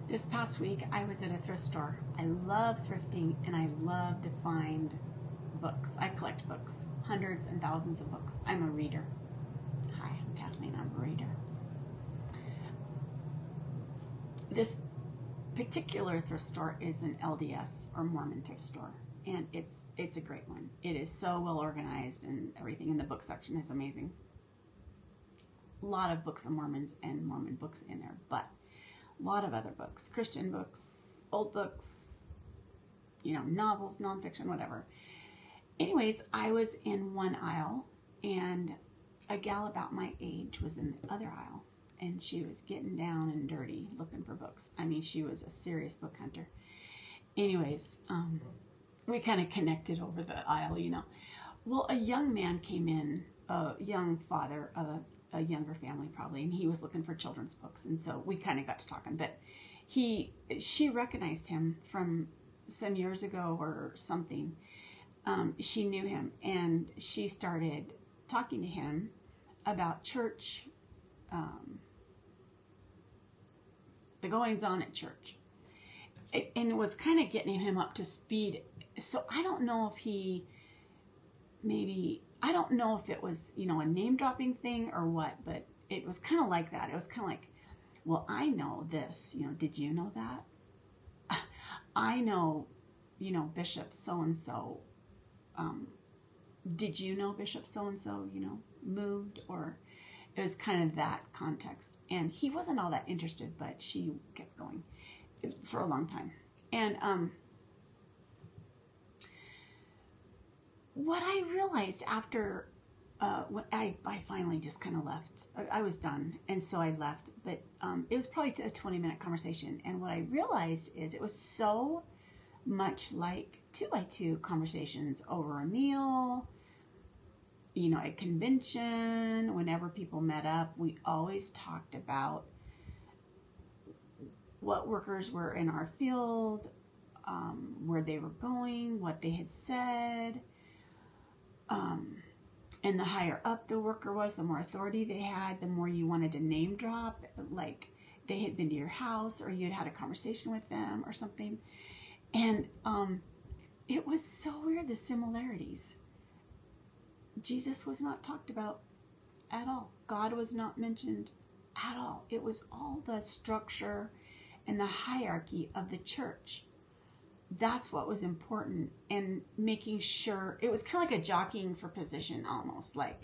This past week, I was at a thrift store. I love thrifting and I love to find books. I collect books, hundreds and thousands of books. I'm a reader. Hi, I'm Kathleen. I'm a reader. This particular thrift store is an LDS or Mormon thrift store, and it's a great one. It is so well organized and everything in the book section is amazing. A lot of books of Mormons and Mormon books in there, but a lot of other books, Christian books, old books, novels, nonfiction, whatever. Anyways, I was in one aisle and a gal about my age was in the other aisle, and she was getting down and dirty looking for books. I mean, she was a serious book hunter. Anyways, we kind of connected over the aisle, Well, a young man came in, a young father of a younger family probably, and he was looking for children's books, and so we kind of got to talking. But she recognized him from some years ago or something. She knew him, and she started talking to him about church, the goings on at church, and it was kind of getting him up to speed. So I don't know if I don't know if it was, a name dropping thing or what, but it was kind of like that. It was kind of like, well, I know this, did you know that? I know, Bishop so-and-so, did you know Bishop so-and-so, moved? Or it was kind of that context. And he wasn't all that interested, but she kept going for a long time. And, what I realized after when I finally just kind of left, I was done, and so I left, but it was probably a 20-minute conversation, and what I realized is it was so much like 2x2 conversations over a meal, at convention, whenever people met up, we always talked about what workers were in our field, where they were going, what they had said. And the higher up the worker was, the more authority they had, the more you wanted to name drop, like they had been to your house or you'd had a conversation with them or something. And it was so weird, the similarities. Jesus was not talked about at all. God was not mentioned at all. It was all the structure and the hierarchy of the church. That's what was important, and making sure it was kind of like a jockeying for position, almost like,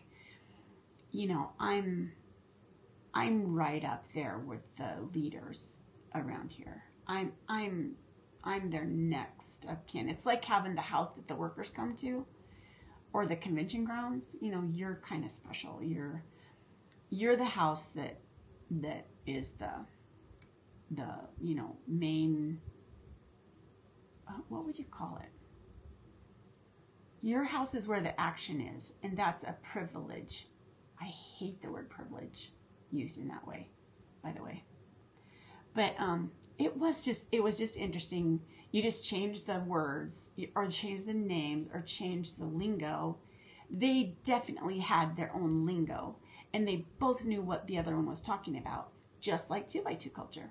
I'm right up there with the leaders around here. I'm their next of kin. It's like having the house that the workers come to, or the convention grounds. You're kind of special. You're the house that is the main. What would you call it? Your house is where the action is, and that's a privilege. I hate the word privilege used in that way, by the way. But it was just interesting. You just change the words, or change the names, or change the lingo. They definitely had their own lingo, and they both knew what the other one was talking about, just like 2x2 culture.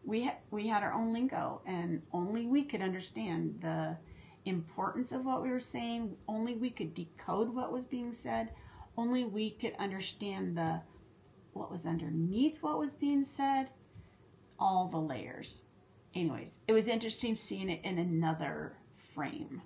We had our own lingo, and only we could understand the importance of what we were saying. Only we could decode what was being said. Only we could understand what was underneath what was being said. All the layers. Anyways, it was interesting seeing it in another frame.